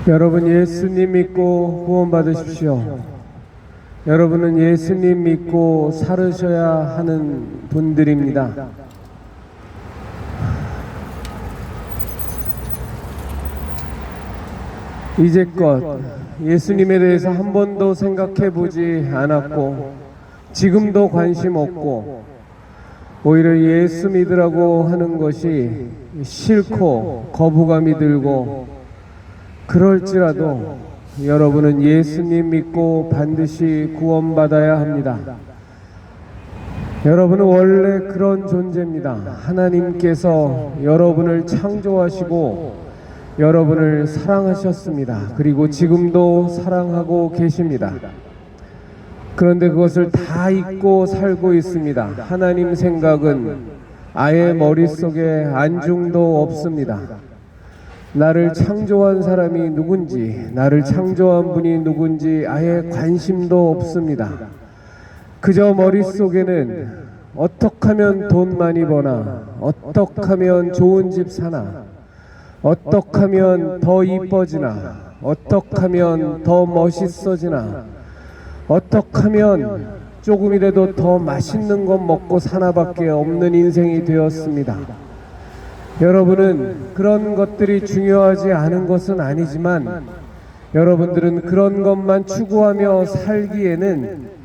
여러분 예수님 믿고 구원 받으십시오. 여러분은 예수님 믿고 살으셔야 하는 분들입니다. 이제껏 예수님에 대해서 한 번도 생각해 보지 않았고 지금도 관심 없고 오히려 예수 믿으라고 하는 것이 싫고 거부감이 들고 그럴지라도 여러분은 예수님 믿고 반드시 구원받아야 합니다. 여러분은 원래 그런 존재입니다. 하나님께서 여러분을 창조하시고 여러분을 사랑하셨습니다. 그리고 지금도 사랑하고 계십니다. 그런데 그것을 다 잊고 살고 있습니다. 하나님 생각은 아예 머릿속에 안중도 없습니다. 나를 창조한 사람이 누군지, 나를 창조한 분이 누군지 아예 관심도 없습니다. 그저 머릿속에는 어떻게 하면 돈 많이 버나, 어떻게 하면 좋은 집 사나, 어떻게 하면 더 이뻐지나, 어떻게 하면 더 멋있어지나, 어떻게 하면 조금이라도 더 맛있는 것 먹고 사나밖에 없는 인생이 되었습니다. 여러분은 그런 것들이 중요하지 않은 것은 아니지만 여러분들은 그런 것만 추구하며 살기에는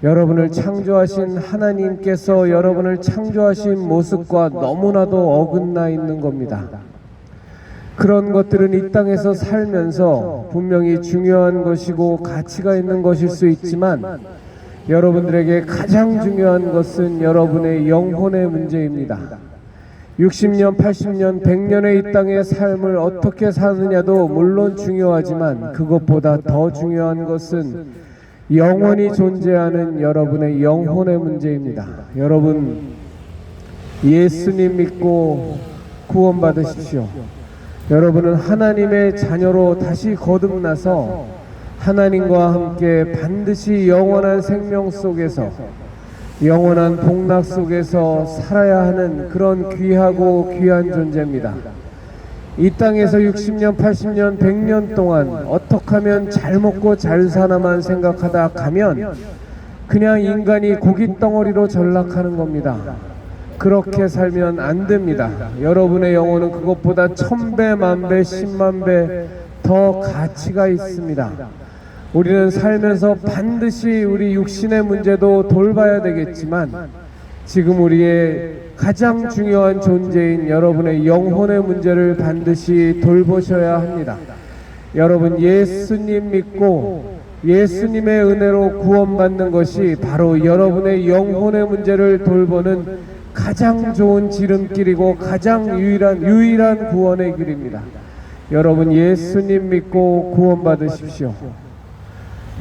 여러분을 창조하신 하나님께서 여러분을 창조하신 모습과 너무나도 어긋나 있는 겁니다. 그런 것들은 이 땅에서 살면서 분명히 중요한 것이고 가치가 있는 것일 수 있지만 여러분들에게 가장 중요한 것은 여러분의 영혼의 문제입니다. 60년, 80년, 100년의 이 땅의 삶을 어떻게 사느냐도 물론 중요하지만 그것보다 더 중요한 것은 영원히 존재하는 여러분의 영혼의 문제입니다. 여러분 예수님 믿고 구원받으십시오. 여러분은 하나님의 자녀로 다시 거듭나서 하나님과 함께 반드시 영원한 생명 속에서 영원한 복락 속에서 살아야 하는 그런 귀하고 귀한 존재입니다. 이 땅에서 60년, 80년, 100년 동안 어떻게 하면 잘 먹고 잘 사나만 생각하다 가면 그냥 인간이 고깃덩어리로 전락하는 겁니다. 그렇게 살면 안 됩니다. 여러분의 영혼은 그것보다 1000배, 만배, 10만배 더 가치가 있습니다. 우리는 살면서 반드시 우리 육신의 문제도 돌봐야 되겠지만 지금 우리의 가장 중요한 존재인 여러분의 영혼의 문제를 반드시 돌보셔야 합니다. 여러분 예수님 믿고 예수님의 은혜로 구원받는 것이 바로 여러분의 영혼의 문제를 돌보는 가장 좋은 지름길이고 가장 유일한 구원의 길입니다. 여러분 예수님 믿고 구원받으십시오.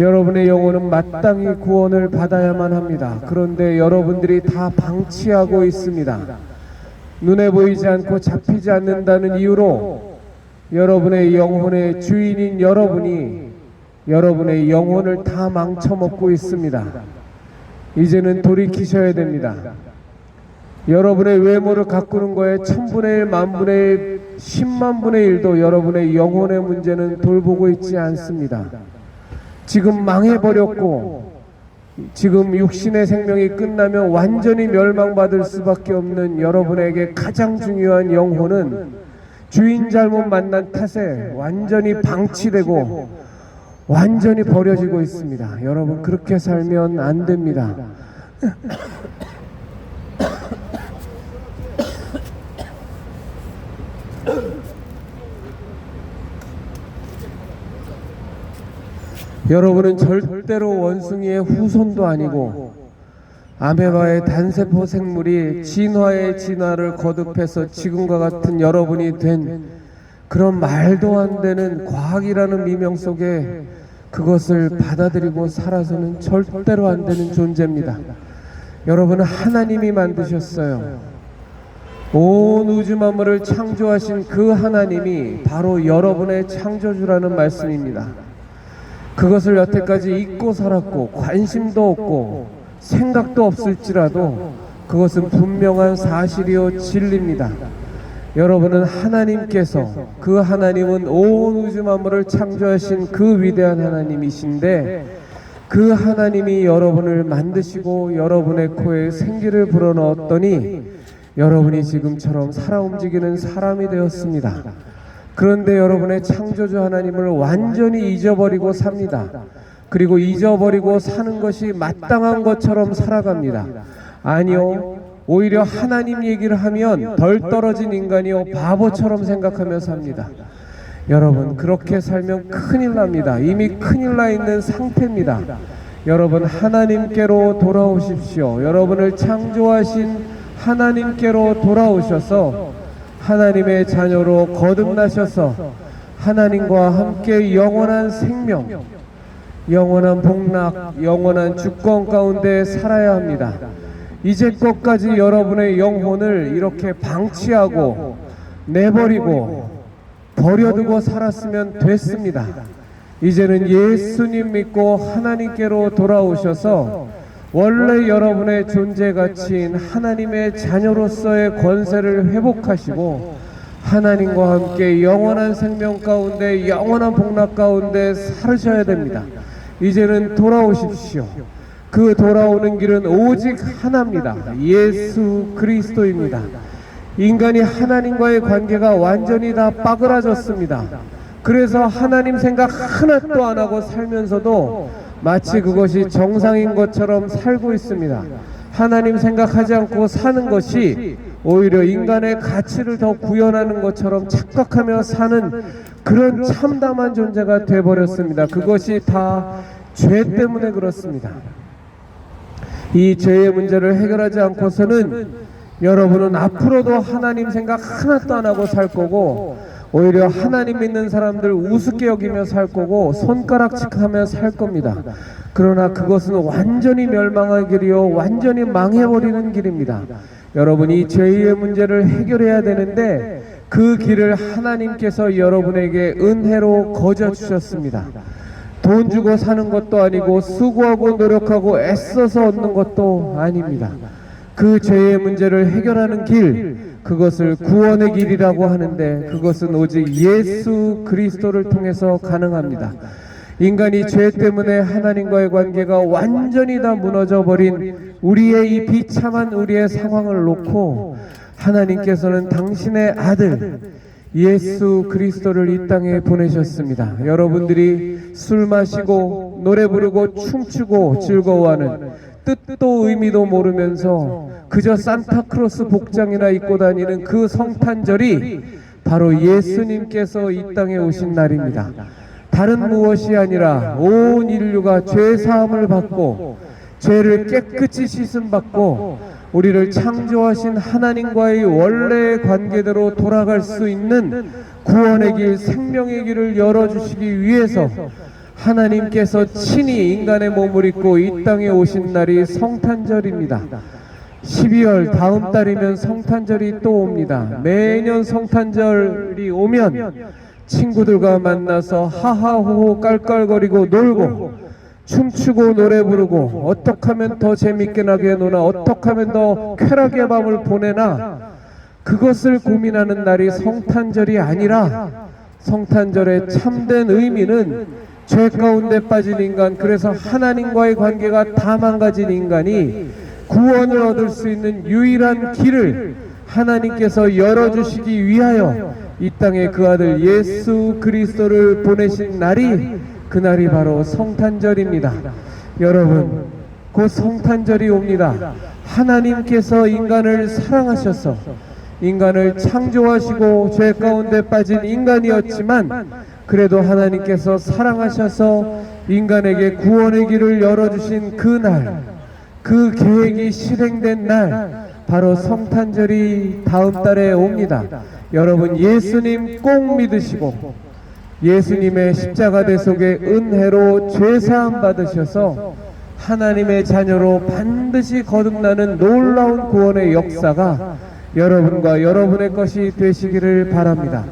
여러분의 영혼은 마땅히 구원을 받아야만 합니다. 그런데 여러분들이 다 방치하고 있습니다. 눈에 보이지 않고 잡히지 않는다는 이유로 여러분의 영혼의 주인인 여러분이 여러분의 영혼을 다 망쳐먹고 있습니다. 이제는 돌이키셔야 됩니다. 여러분의 외모를 가꾸는 거에 1000분의 1, 만분의 1, 10만분의 1도 여러분의 영혼의 문제는 돌보고 있지 않습니다. 지금 망해버렸고 지금 육신의 생명이 끝나면 완전히 멸망받을 수밖에 없는 여러분에게 가장 중요한 영혼은 주인 잘못 만난 탓에 완전히 방치되고 완전히 버려지고 있습니다. 여러분 그렇게 살면 안 됩니다. 여러분은 절대로 원숭이의 후손도 아니고 아메바의 단세포 생물이 진화의 진화를 거듭해서 지금과 같은 여러분이 된 그런 말도 안 되는 과학이라는 미명 속에 그것을 받아들이고 살아서는 절대로 안 되는 존재입니다. 여러분은 하나님이 만드셨어요. 온 우주 만물을 창조하신 그 하나님이 바로 여러분의 창조주라는 말씀입니다. 그것을 여태까지 잊고 살았고 관심도 없고 생각도 없을지라도 그것은 분명한 사실이요 진리입니다. 여러분은 하나님께서, 그 하나님은 온 우주 만물을 창조하신 그 위대한 하나님이신데, 그 하나님이 여러분을 만드시고 여러분의 코에 생기를 불어넣었더니 여러분이 지금처럼 살아 움직이는 사람이 되었습니다. 그런데 여러분의 창조주 하나님을 완전히 잊어버리고 삽니다. 그리고 잊어버리고 사는 것이 마땅한 것처럼 살아갑니다. 아니요, 오히려 하나님 얘기를 하면 덜 떨어진 인간이요 바보처럼 생각하며 삽니다. 여러분, 그렇게 살면 큰일 납니다. 이미 큰일 나 있는 상태입니다. 여러분, 하나님께로 돌아오십시오. 여러분을 창조하신 하나님께로 돌아오셔서 하나님의 자녀로 거듭나셔서 하나님과 함께 영원한 생명, 영원한 복락, 영원한 주권 가운데 살아야 합니다. 이제껏까지 여러분의 영혼을 이렇게 방치하고 내버리고 버려두고 살았으면 됐습니다. 이제는 예수님 믿고 하나님께로 돌아오셔서 원래 여러분의 존재 가치인 하나님의 자녀로서의 권세를 회복하시고 하나님과 함께 영원한 생명 가운데, 영원한 복락 가운데 살으셔야 됩니다. 이제는 돌아오십시오. 그 돌아오는 길은 오직 하나입니다. 예수 그리스도입니다. 인간이 하나님과의 관계가 완전히 다 빠그라졌습니다. 그래서 하나님 생각 하나도 안 하고 살면서도 마치 그것이 정상인 것처럼 살고 있습니다. 하나님 생각하지 않고 사는 것이 오히려 인간의 가치를 더 구현하는 것처럼 착각하며 사는 그런 참담한 존재가 되어버렸습니다. 그것이 다 죄 때문에 그렇습니다. 이 죄의 문제를 해결하지 않고서는 여러분은 앞으로도 하나님 생각 하나도 안 하고 살 거고, 오히려 하나님 믿는 사람들 우습게 여기며 살 거고 손가락질하며 살 겁니다. 그러나 그것은 완전히 멸망할 길이요 완전히 망해버리는 길입니다. 여러분이 죄의 문제를 해결해야 되는데 그 길을 하나님께서 여러분에게 은혜로 거저 주셨습니다. 돈 주고 사는 것도 아니고 수고하고 노력하고 애써서 얻는 것도 아닙니다. 그 죄의 문제를 해결하는 길, 그것을 구원의 길이라고 하는데 그것은 오직 예수 그리스도를 통해서 가능합니다. 인간이 죄 때문에 하나님과의 관계가 완전히 다 무너져 버린 우리의 이 비참한 우리의 상황을 놓고 하나님께서는 당신의 아들 예수 그리스도를 이 땅에 보내셨습니다. 여러분들이 술 마시고 노래 부르고 춤추고 즐거워하는 뜻도 의미도 모르면서 그저 산타크로스 복장이나 입고 다니는 그 성탄절이 바로 예수님께서 이 땅에 오신 날입니다. 다른 무엇이 아니라 온 인류가 죄 사함을 받고 죄를 깨끗이 씻음 받고 우리를 창조하신 하나님과의 원래의 관계대로 돌아갈 수 있는 구원의 길, 생명의 길을 열어주시기 위해서 하나님께서 친히 인간의 몸을 입고 이 땅에 오신 날이 성탄절입니다. 12월 다음 달이면 성탄절이 또 옵니다. 매년 성탄절이 오면 친구들과 만나서 하하호호 깔깔거리고 놀고 춤추고 노래 부르고 어떻게 하면 더 재밌게 나게 노나, 어떻게 하면 더 쾌락의 밤을 보내나, 그것을 고민하는 날이 성탄절이 아니라 성탄절의 참된 의미는 죄 가운데 빠진 인간, 그래서 하나님과의 관계가 다 망가진 인간이 구원을 얻을 수 있는 유일한 길을 하나님께서 열어주시기 위하여 이 땅에 그 아들 예수 그리스도를 보내신 날이, 그날이 바로 성탄절입니다. 여러분, 곧 성탄절이 옵니다. 하나님께서 인간을 사랑하셔서 인간을 창조하시고 죄 가운데 빠진 인간이었지만 그래도 하나님께서 사랑하셔서 인간에게 구원의 길을 열어주신 그날, 그 계획이 실행된 날, 바로 성탄절이 다음 달에 옵니다. 여러분, 예수님 꼭 믿으시고 예수님의 십자가 대속의 은혜로 죄사함 받으셔서 하나님의 자녀로 반드시 거듭나는 놀라운 구원의 역사가 여러분과 여러분의 것이 되시기를 바랍니다.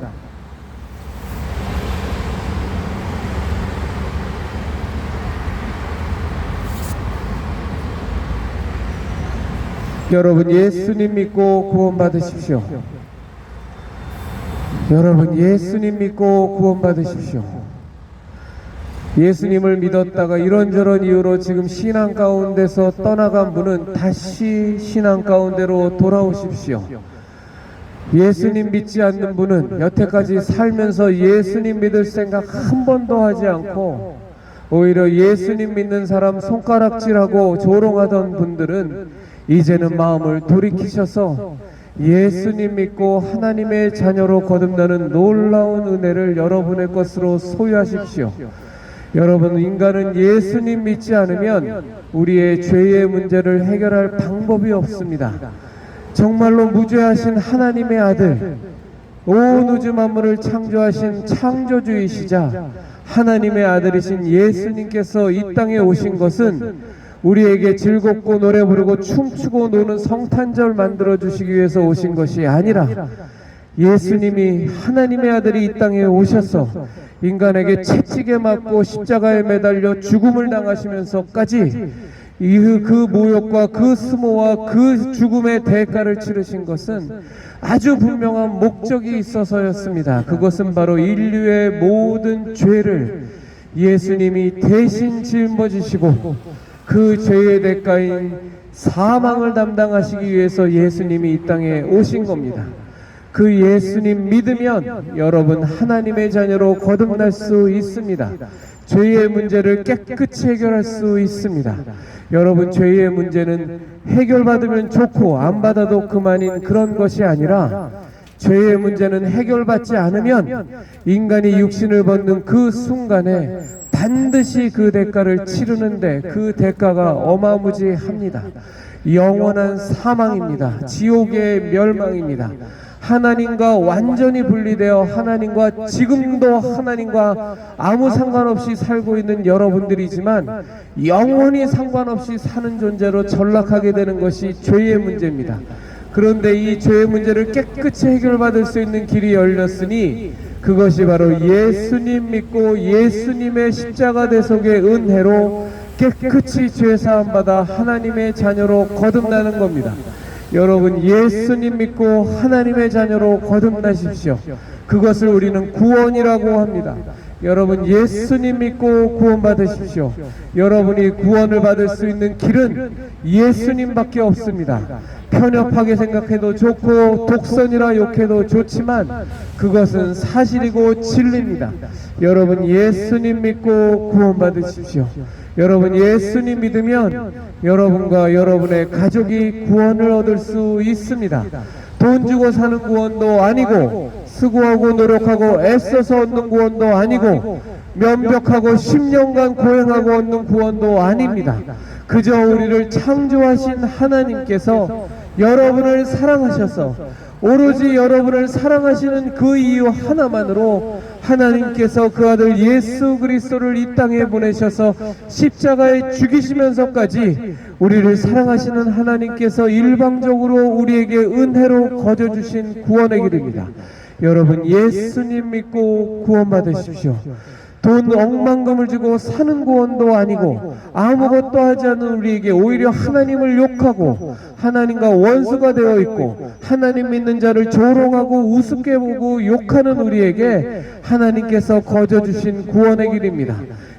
여러분, 예수님 믿고 구원 받으십시오. 여러분, 예수님 믿고 구원받으십시오. 예수님을 믿었다가 이런저런 이유로 지금 신앙 가운데서 떠나간 분은 다시 신앙 가운데로 돌아오십시오. 예수님 믿지 않는 분은 여태까지 살면서 예수님 믿을 생각 한 번도 하지 않고 오히려 예수님 믿는 사람 손가락질하고 조롱하던 분들은 이제는 마음을 돌이키셔서 예수님 믿고 하나님의 자녀로 거듭나는 놀라운 은혜를 여러분의 것으로 소유하십시오. 여러분, 인간은 예수님 믿지 않으면 우리의 죄의 문제를 해결할 방법이 없습니다. 정말로 무죄하신 하나님의 아들, 온 우주 만물을 창조하신 창조주이시자 하나님의 아들이신 예수님께서 이 땅에 오신 것은 우리에게 즐겁고 노래 부르고 춤추고 노는 성탄절 만들어 주시기 위해서 오신 것이 아니라 예수님이 하나님의 아들이 이 땅에 오셔서 인간에게 채찍에 맞고 십자가에 매달려 죽음을 당하시면서까지 그 모욕과 그 수모와 그 죽음의 대가를 치르신 것은 아주 분명한 목적이 있어서였습니다. 그것은 바로 인류의 모든 죄를 예수님이 대신 짊어지시고 그 죄의 대가인 사망을 담당하시기 위해서 예수님이 이 땅에 오신 겁니다. 그 예수님 믿으면 여러분 하나님의 자녀로 거듭날 수 있습니다. 죄의 문제를 깨끗이 해결할 수 있습니다. 여러분, 죄의 문제는 해결받으면 좋고 안 받아도 그만인 그런 것이 아니라 죄의 문제는 해결받지 않으면 인간이 육신을 벗는 그 순간에 반드시 그 대가를 치르는데 그 대가가 어마무지합니다. 영원한 사망입니다. 지옥의 멸망입니다. 하나님과 완전히 분리되어 하나님과 지금도 하나님과 아무 상관없이 살고 있는 여러분들이지만 영원히 상관없이 사는 존재로 전락하게 되는 것이 죄의 문제입니다. 그런데 이 죄의 문제를 깨끗이 해결받을 수 있는 길이 열렸으니 그것이 바로 예수님 믿고 예수님의 십자가 대속의 은혜로 깨끗이 죄 사함 받아 하나님의 자녀로 거듭나는 겁니다. 여러분, 예수님 믿고 하나님의 자녀로 거듭나십시오. 그것을 우리는 구원이라고 합니다. 여러분, 예수님 믿고 구원받으십시오. 여러분이 구원을 받을 수 있는 길은 예수님밖에 없습니다. 편협하게 생각해도 좋고 독선이라 욕해도 좋지만 그것은 사실이고 진리입니다. 여러분, 예수님 믿고 구원받으십시오. 여러분, 예수님 믿으면 여러분과 여러분의 가족이 구원을 얻을 수 있습니다. 돈 주고 사는 구원도 아니고 수고하고 노력하고 애써서 얻는 구원도 아니고 면벽하고 10년간 고행하고 얻는 구원도 아닙니다. 그저 우리를 창조하신 하나님께서 여러분을 사랑하셔서 오로지 여러분을 사랑하시는 그 이유 하나만으로 하나님께서 그 아들 예수 그리스도를 이 땅에 보내셔서 십자가에 죽이시면서까지 우리를 사랑하시는 하나님께서 일방적으로 우리에게 은혜로 거저주신 구원의 길입니다. 여러분, 예수님 믿고 구원받으십시오. 돈 억만금을 주고 사는 구원도 아니고 아무것도 하지 않는 우리에게 오히려 하나님을 욕하고 하나님과 원수가 되어 있고 하나님 믿는 자를 조롱하고 우습게 보고 욕하는 우리에게 하나님께서 거저주신 구원의 길입니다.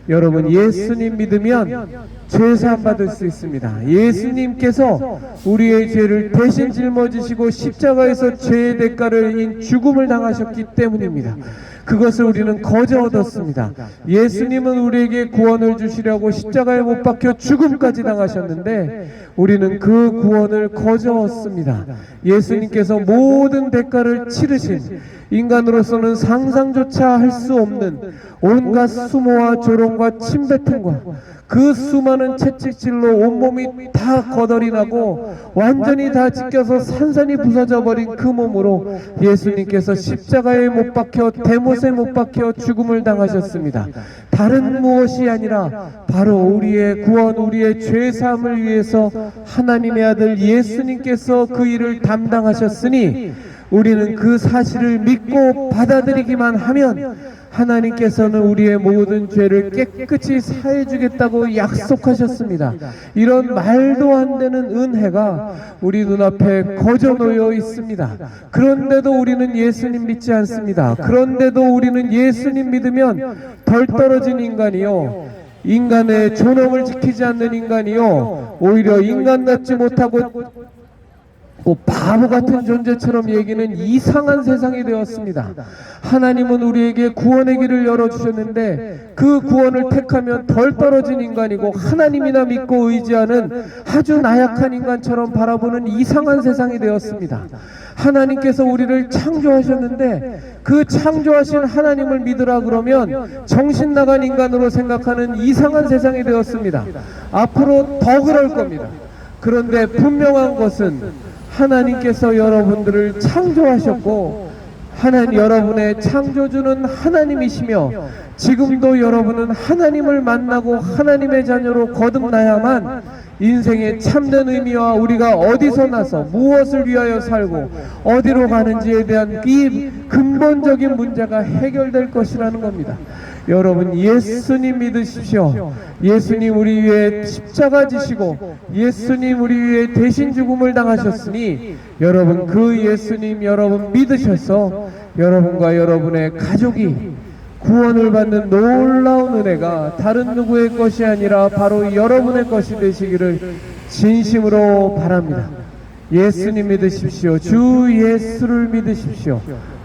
여러분, 예수님 믿으면 죄사함 받을 수 있습니다. 예수님께서 우리의 죄를 대신 짊어지시고 십자가에서 죄의 대가를 인 죽음을 당하셨기 때문입니다. 그것을 우리는 거저 얻었습니다. 예수님은 우리에게 구원을 주시려고 십자가에 못 박혀 죽음까지 당하셨는데 우리는 그 구원을 거저 얻습니다. 예수님께서 모든 대가를 치르신 인간으로서는 상상조차 할 수 없는 온갖 수모와 조롱과 침뱉음과 그 수많은 채찍질로 온몸이 다 거덜이 나고 완전히 다 찢겨서 산산이 부서져 버린 그 몸으로 예수님께서 십자가에 못 박혀 대못에 못 박혀 죽음을 당하셨습니다. 다른 무엇이 아니라 바로 우리의 구원, 우리의 죄사함을 위해서 하나님의 아들 예수님께서 그 일을 담당하셨으니 우리는 그 사실을 믿고 받아들이기만 하면 하나님께서는 우리의 모든 죄를 깨끗이 사해 주겠다고 약속하셨습니다. 이런 말도 안 되는 은혜가 우리 눈앞에 거저 놓여 있습니다. 그런데도 우리는 예수님 믿지 않습니다. 그런데도 우리는 예수님 믿으면 덜 떨어진 인간이요, 인간의 존엄을 지키지 않는 인간이요, 오히려 인간답지 못하고 바보 같은 존재처럼 얘기는 이상한 세상이 되었습니다. 하나님은 우리에게 구원의 길을 열어주셨는데 그 구원을 택하면 덜 떨어진 인간이고 하나님이나 믿고 의지하는 아주 나약한 인간처럼 바라보는 이상한 세상이 되었습니다. 하나님께서 우리를 창조하셨는데 그 창조하신 하나님을 믿으라 그러면 정신 나간 인간으로 생각하는 이상한 세상이 되었습니다. 앞으로 더 그럴 겁니다. 그런데 분명한 것은 하나님께서 여러분들을 창조하셨고 여러분의 창조주는 하나님이시며 지금도 여러분은 하나님을 만나고 하나님의 자녀로 거듭나야만 인생의 참된 의미와 우리가 어디서 나서 무엇을 위하여 살고 어디로 가는지에 대한 이 근본적인 문제가 해결될 것이라는 겁니다. 여러분, 예수님 믿으십시오. 예수님 우리 위해 십자가 지시고 예수님 우리 위해 대신 죽음을 당하셨으니 여러분 그 예수님 여러분 믿으셔서 여러분과 여러분의 가족이 구원을 받는 놀라운 은혜가 다른 누구의 것이 아니라 바로 여러분의 것이 되시기를 진심으로 바랍니다. 예수님 믿으십시오. 주 예수를 믿으십시오.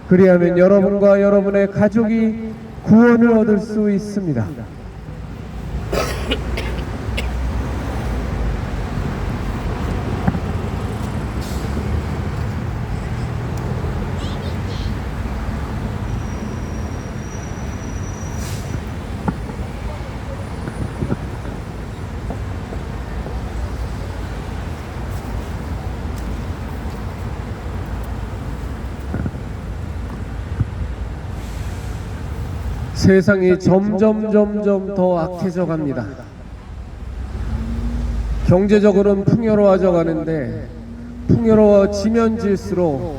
그리하면 여러분과 여러분의 가족이 구원을 얻을 수 있습니다. 세상이 점점 더 악해져 갑니다. 경제적으로는 풍요로워져 가는데 풍요로워지면 질수록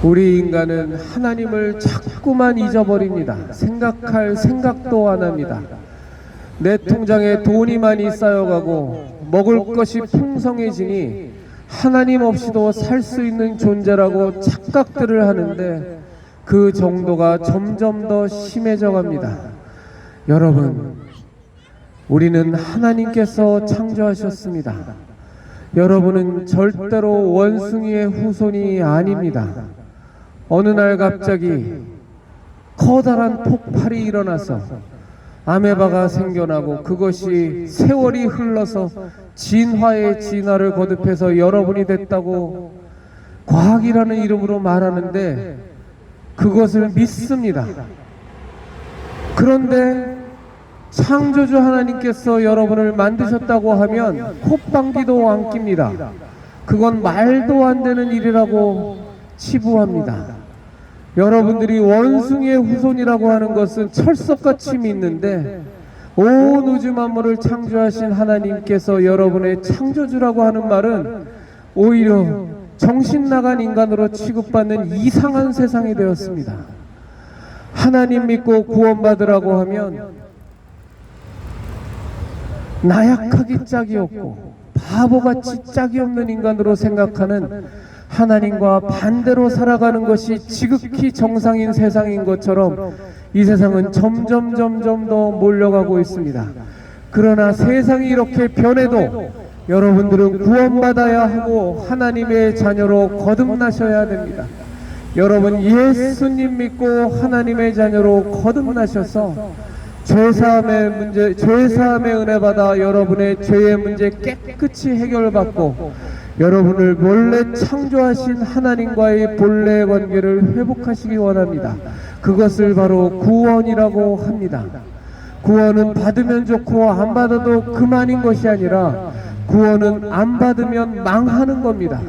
우리 인간은 하나님을 자꾸만 잊어버립니다. 생각할 생각도 안 합니다. 내 통장에 돈이 많이 쌓여가고 먹을 것이 풍성해지니 하나님 없이도 살 수 있는 존재라고 착각들을 하는데 그 정도가 점점 더 심해져 갑니다. 여러분, 우리는 하나님께서 창조하셨습니다. 여러분은 절대로 원숭이의 후손이 아닙니다. 어느 날 갑자기 커다란 폭발이 일어나서 아메바가 생겨나고 그것이 세월이 흘러서 진화의 진화를 거듭해서 여러분이 됐다고 과학이라는 이름으로 말하는데 그것을 믿습니다. 그런데 창조주 하나님께서 여러분을 만드셨다고 하면 콧방귀도 안 낍니다. 그건 말도 안 되는 일이라고 치부합니다. 여러분들이 원숭이의 후손이라고 하는 것은 철석같이 믿는데 온 우주 만물을 창조하신 하나님께서 여러분의 창조주라고 하는 말은 오히려 정신나간 인간으로 취급받는 이상한 세상이 되었습니다. 하나님 믿고 구원받으라고 하면 나약하기 짝이 없고 바보같이 짝이 없는 인간으로 생각하는 하나님과 반대로 살아가는 것이 지극히 정상인 세상인 것처럼 이 세상은 점점 더 몰려가고 있습니다. 그러나 세상이 이렇게 변해도 여러분들은 구원받아야 하고 하나님의 자녀로 거듭나셔야 됩니다. 여러분 예수님 믿고 하나님의 자녀로 거듭나셔서 죄사함의 은혜 받아 여러분의 죄의 문제 깨끗이 해결받고 여러분을 본래 창조하신 하나님과의 본래의 관계를 회복하시기 원합니다. 그것을 바로 구원이라고 합니다. 구원은 받으면 좋고 안 받아도 그만인 것이 아니라 구원은 안 받으면 망하는 겁니다.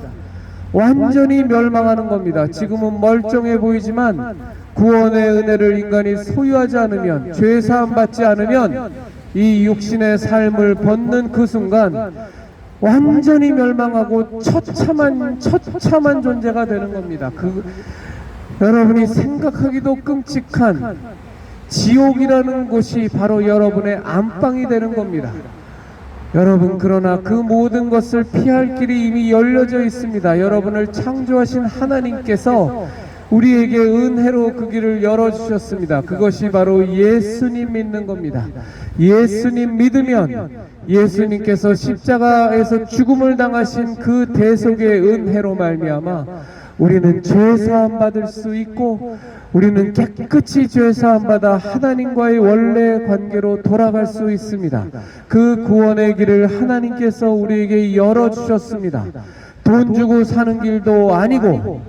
완전히 멸망하는 겁니다. 지금은 멀쩡해 보이지만 구원의 은혜를 인간이 소유하지 않으면, 죄사함 받지 않으면 이 육신의 삶을 벗는 그 순간 완전히 멸망하고 처참한 존재가 되는 겁니다. 여러분이 생각하기도 끔찍한 지옥이라는 곳이 바로 여러분의 안방이 되는 겁니다. 여러분, 그러나 그 모든 것을 피할 길이 이미 열려져 있습니다. 여러분을 창조하신 하나님께서 우리에게 은혜로 그 길을 열어주셨습니다. 그것이 바로 예수님 믿는 겁니다. 예수님 믿으면 예수님께서 십자가에서 죽음을 당하신 그 대속의 은혜로 말미암아 우리는 죄사함 받을 수 있고, 우리는 깨끗이 죄사함 받아 하나님과의 원래 관계로 돌아갈 수 있습니다. 그 구원의 길을 하나님께서 우리에게 열어주셨습니다. 돈 주고 사는 길도 아니고,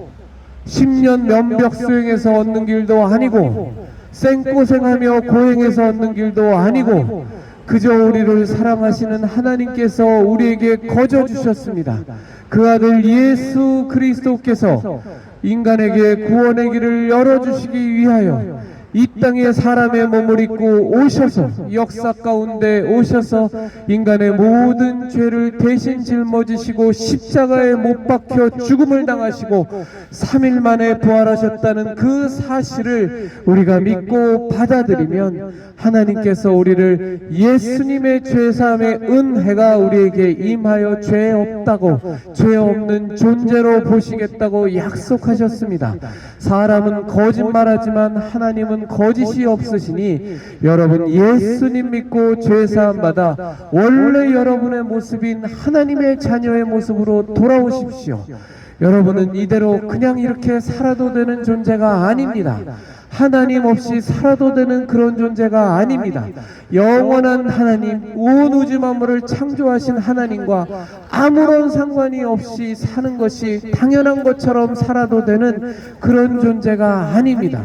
10년 면벽 수행해서 얻는 길도 아니고, 생고생하며 고행해서 얻는 길도 아니고, 그저 우리를 사랑하시는 하나님께서 우리에게 거저 주셨습니다. 그 아들 예수 그리스도께서 인간에게 구원의 길을 열어주시기 위하여 이 땅에 사람의 몸을 입고 오셔서, 역사 가운데 오셔서 인간의 모든 죄를 대신 짊어지시고 십자가에 못 박혀 죽음을 당하시고 3일 만에 부활하셨다는 그 사실을 우리가 믿고 받아들이면 하나님께서 우리를 예수님의 죄사함의 은혜가 우리에게 임하여 죄 없다고, 죄 없는 존재로 보시겠다고 약속하셨습니다. 사람은 거짓말하지만 하나님은 거짓이 없으시니 여러분, 예수님 믿고 죄사함 받아 원래 여러분의 모습인 하나님의 자녀의 모습으로 돌아오십시오. 여러분은 이대로 그냥 이렇게 살아도 되는 존재가 아닙니다. 하나님 없이 살아도 되는 그런 존재가 아닙니다. 영원한 하나님, 온 우주 만물을 창조하신 하나님과 아무런 상관이 없이 사는 것이 당연한 것처럼 살아도 되는 그런 존재가 아닙니다.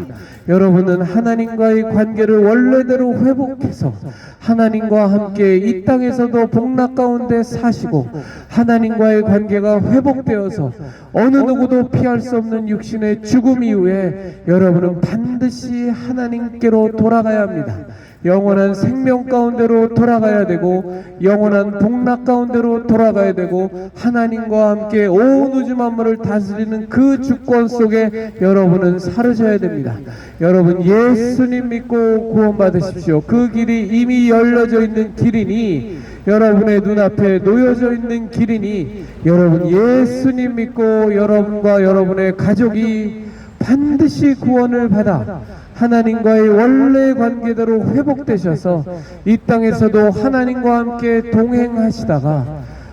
여러분은 하나님과의 관계를 원래대로 회복해서 하나님과 함께 이 땅에서도 복락 가운데 사시고, 하나님과의 관계가 회복되어서 어느 누구도 피할 수 없는 육신의 죽음 이후에 여러분은 반드시 하나님께로 돌아가야 합니다. 영원한 생명 가운데로 돌아가야 되고, 영원한 복락 가운데로 돌아가야 되고, 하나님과 함께 온 우주 만물을 다스리는 그 주권 속에 여러분은 사르셔야 됩니다. 여러분, 예수님 믿고 구원받으십시오. 그 길이 이미 열려져 있는 길이니, 여러분의 눈앞에 놓여져 있는 길이니, 여러분 예수님 믿고 여러분과 여러분의 가족이 반드시 구원을 받아 하나님과의 원래 관계대로 회복되셔서 이 땅에서도 하나님과 함께 동행하시다가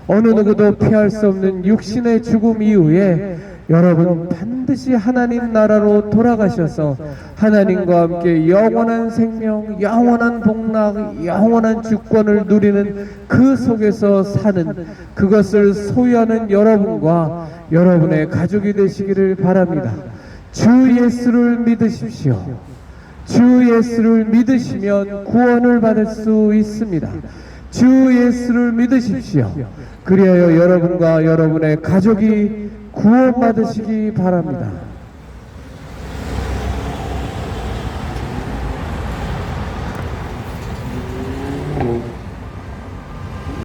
어느 누구도 피할 수 없는 육신의 죽음 이후에 여러분 반드시 하나님 나라로 돌아가셔서 하나님과 함께 영원한 생명, 영원한 복락, 영원한 주권을 누리는 그 속에서 사는, 그것을 소유하는 여러분과 여러분의 가족이 되시기를 바랍니다. 주 예수를 믿으십시오. 주 예수를 믿으시면 구원을 받을 수 있습니다. 주 예수를 믿으십시오. 그리하여 여러분과 여러분의 가족이 구원받으시기 바랍니다.